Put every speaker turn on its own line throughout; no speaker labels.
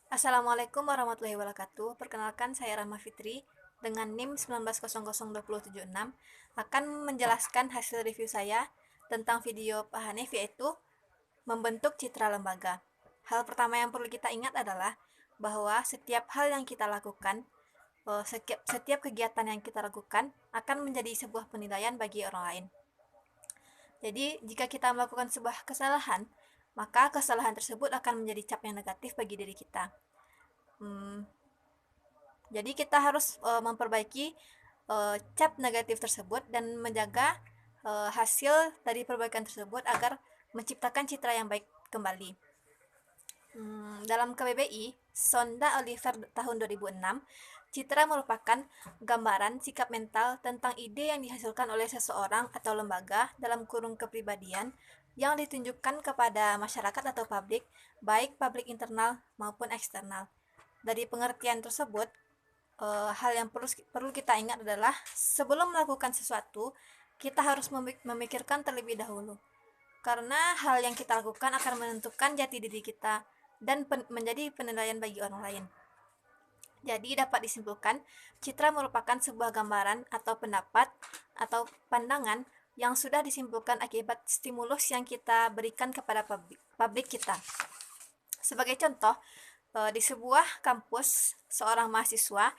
Assalamualaikum warahmatullahi wabarakatuh. Perkenalkan saya Rahma Fitri dengan NIM 1900276 akan menjelaskan hasil review saya tentang video Pak Hanif, yaitu membentuk citra lembaga. Hal pertama yang perlu kita ingat adalah bahwa setiap hal yang kita lakukan, setiap kegiatan yang kita lakukan akan menjadi sebuah penilaian bagi orang lain. Jadi, jika kita melakukan sebuah kesalahan, maka kesalahan tersebut akan menjadi cap yang negatif bagi diri kita. Jadi kita harus memperbaiki cap negatif tersebut dan menjaga hasil dari perbaikan tersebut agar menciptakan citra yang baik kembali. Dalam KBBI, Sonda Oliver tahun 2006, citra merupakan gambaran sikap mental tentang ide yang dihasilkan oleh seseorang atau lembaga dalam kurung kepribadian yang ditunjukkan kepada masyarakat atau publik, baik publik internal maupun eksternal. Dari pengertian tersebut, hal yang perlu kita ingat adalah sebelum melakukan sesuatu, kita harus memikirkan terlebih dahulu. Karena hal yang kita lakukan akan menentukan jati diri kita dan menjadi penilaian bagi orang lain. Jadi dapat disimpulkan, citra merupakan sebuah gambaran atau pendapat atau pandangan yang sudah disimpulkan akibat stimulus yang kita berikan kepada publik kita. Sebagai contoh, di sebuah kampus, seorang mahasiswa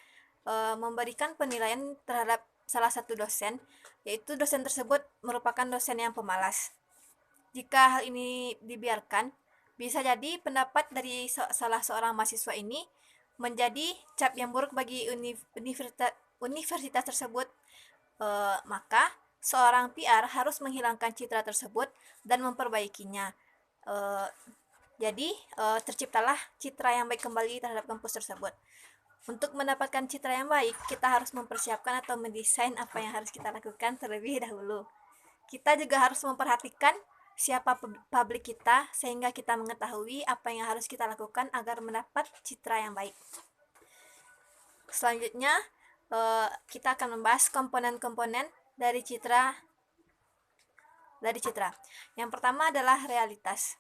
memberikan penilaian terhadap salah satu dosen, yaitu dosen tersebut merupakan dosen yang pemalas. Jika hal ini dibiarkan, bisa jadi pendapat dari salah seorang mahasiswa ini menjadi cap yang buruk bagi universitas tersebut. Maka seorang PR harus menghilangkan citra tersebut dan memperbaikinya. Jadi terciptalah citra yang baik kembali terhadap kampus tersebut. Untuk mendapatkan citra yang baik, kita harus mempersiapkan atau mendesain apa yang harus kita lakukan terlebih dahulu. Kita juga harus memperhatikan siapa publik kita sehingga kita mengetahui apa yang harus kita lakukan agar mendapat citra yang baik. Selanjutnya, kita akan membahas komponen-komponen dari citra. Yang pertama adalah realitas.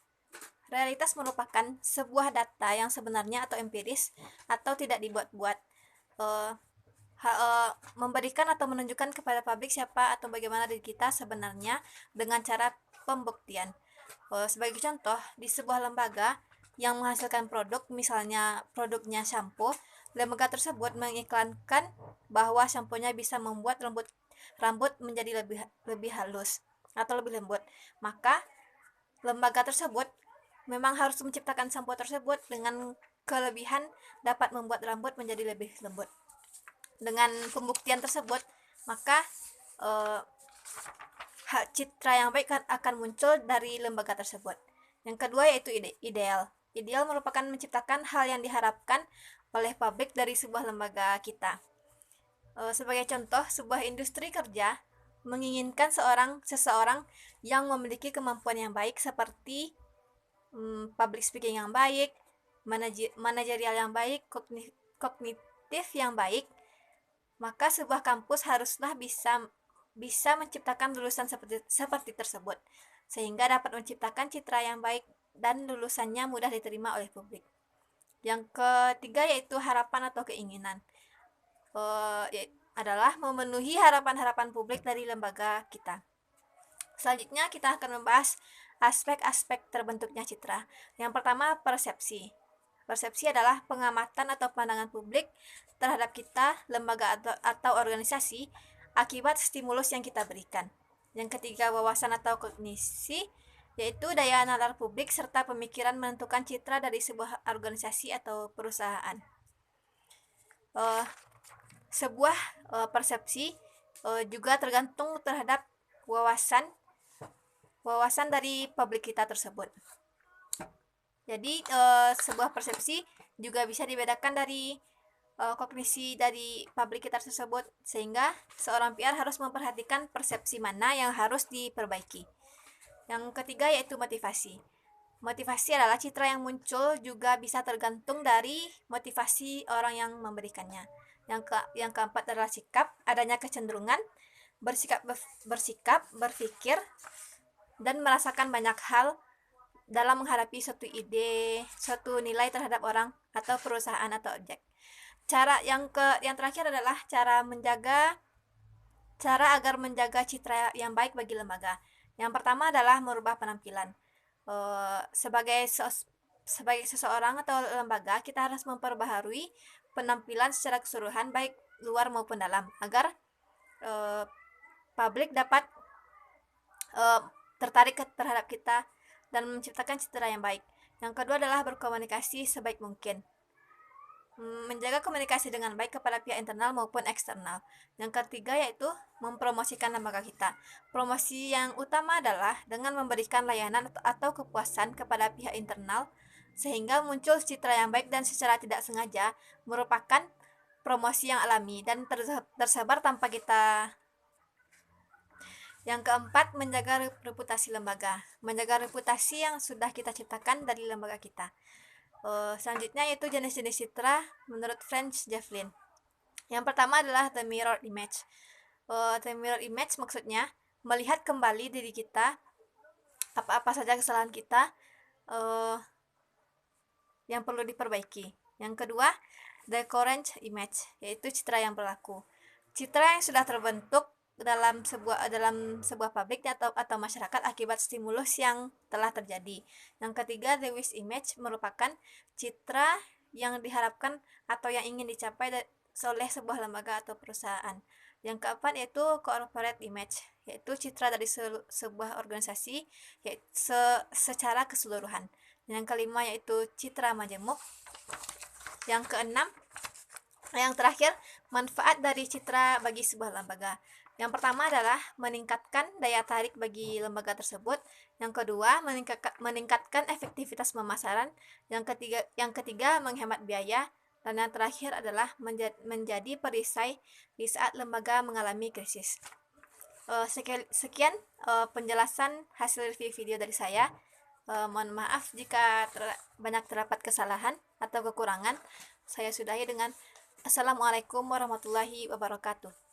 Realitas merupakan sebuah data yang sebenarnya atau empiris atau tidak dibuat-buat, memberikan atau menunjukkan kepada publik siapa atau bagaimana diri kita sebenarnya dengan cara pembuktian. Sebagai contoh, di sebuah lembaga yang menghasilkan produk, misalnya produknya shampoo, lembaga tersebut mengiklankan bahwa shampoo-nya bisa membuat rambut menjadi lebih halus atau lebih lembut. Maka lembaga tersebut memang harus menciptakan sampo tersebut dengan kelebihan dapat membuat rambut menjadi lebih lembut. Dengan pembuktian tersebut, maka citra yang baik akan muncul dari lembaga tersebut. Yang kedua yaitu ideal. Ideal merupakan menciptakan hal yang diharapkan oleh publik dari sebuah lembaga kita. Sebagai contoh, sebuah industri kerja menginginkan seseorang yang memiliki kemampuan yang baik seperti public speaking yang baik, manajerial yang baik, kognitif yang baik. Maka sebuah kampus haruslah bisa menciptakan lulusan seperti tersebut, sehingga dapat menciptakan citra yang baik dan lulusannya mudah diterima oleh publik. Yang ketiga yaitu harapan atau keinginan. Adalah memenuhi harapan-harapan publik dari lembaga kita. Selanjutnya kita akan membahas aspek-aspek terbentuknya citra. Yang pertama, persepsi. Persepsi adalah pengamatan atau pandangan publik terhadap kita, lembaga atau organisasi akibat stimulus yang kita berikan. Yang ketiga, wawasan atau kognisi, yaitu daya nalar publik serta pemikiran menentukan citra dari sebuah organisasi atau perusahaan. Sebuah persepsi juga tergantung terhadap wawasan dari publik kita tersebut. Jadi sebuah persepsi juga bisa dibedakan dari kognisi dari publik kita tersebut, sehingga seorang PR harus memperhatikan persepsi mana yang harus diperbaiki. Yang ketiga yaitu motivasi. Motivasi adalah citra yang muncul juga bisa tergantung dari motivasi orang yang memberikannya. Yang keempat adalah sikap, adanya kecenderungan bersikap, berpikir dan merasakan banyak hal dalam menghadapi suatu ide, suatu nilai terhadap orang atau perusahaan atau objek. Yang terakhir adalah cara agar menjaga citra yang baik bagi lembaga. Yang pertama adalah merubah penampilan. Sebagai seseorang atau lembaga, kita harus memperbaharui penampilan secara keseluruhan baik luar maupun dalam agar publik dapat tertarik terhadap kita dan menciptakan citra yang baik. Yang kedua adalah berkomunikasi sebaik mungkin. Menjaga komunikasi dengan baik kepada pihak internal maupun eksternal. Yang ketiga yaitu mempromosikan lembaga kita. Promosi yang utama adalah dengan memberikan layanan atau kepuasan kepada pihak internal sehingga muncul citra yang baik dan secara tidak sengaja merupakan promosi yang alami dan tersebar tanpa kita. Yang keempat, menjaga reputasi lembaga. Menjaga reputasi yang sudah kita ciptakan dari lembaga kita. Selanjutnya yaitu jenis-jenis citra menurut Franz Jafflin. Yang pertama adalah the mirror image. The mirror image maksudnya melihat kembali diri kita, apa-apa saja kesalahan kita yang perlu diperbaiki. Yang kedua, the current image, yaitu citra yang berlaku. Citra yang sudah terbentuk dalam sebuah pabrik atau masyarakat akibat stimulus yang telah terjadi. Yang ketiga, the wish image merupakan citra yang diharapkan atau yang ingin dicapai oleh sebuah lembaga atau perusahaan. Yang keempat yaitu corporate image, yaitu citra dari sebuah organisasi secara keseluruhan. Yang kelima yaitu citra majemuk. Yang keenam, yang terakhir, manfaat dari citra bagi sebuah lembaga. Yang pertama adalah meningkatkan daya tarik bagi lembaga tersebut. Yang kedua, meningkatkan efektivitas pemasaran. Yang ketiga, menghemat biaya. Dan yang terakhir adalah menjadi perisai di saat lembaga mengalami krisis. Sekian penjelasan hasil review video dari saya. Mohon maaf jika banyak terdapat kesalahan atau kekurangan. Saya sudahi dengan Assalamualaikum warahmatullahi wabarakatuh.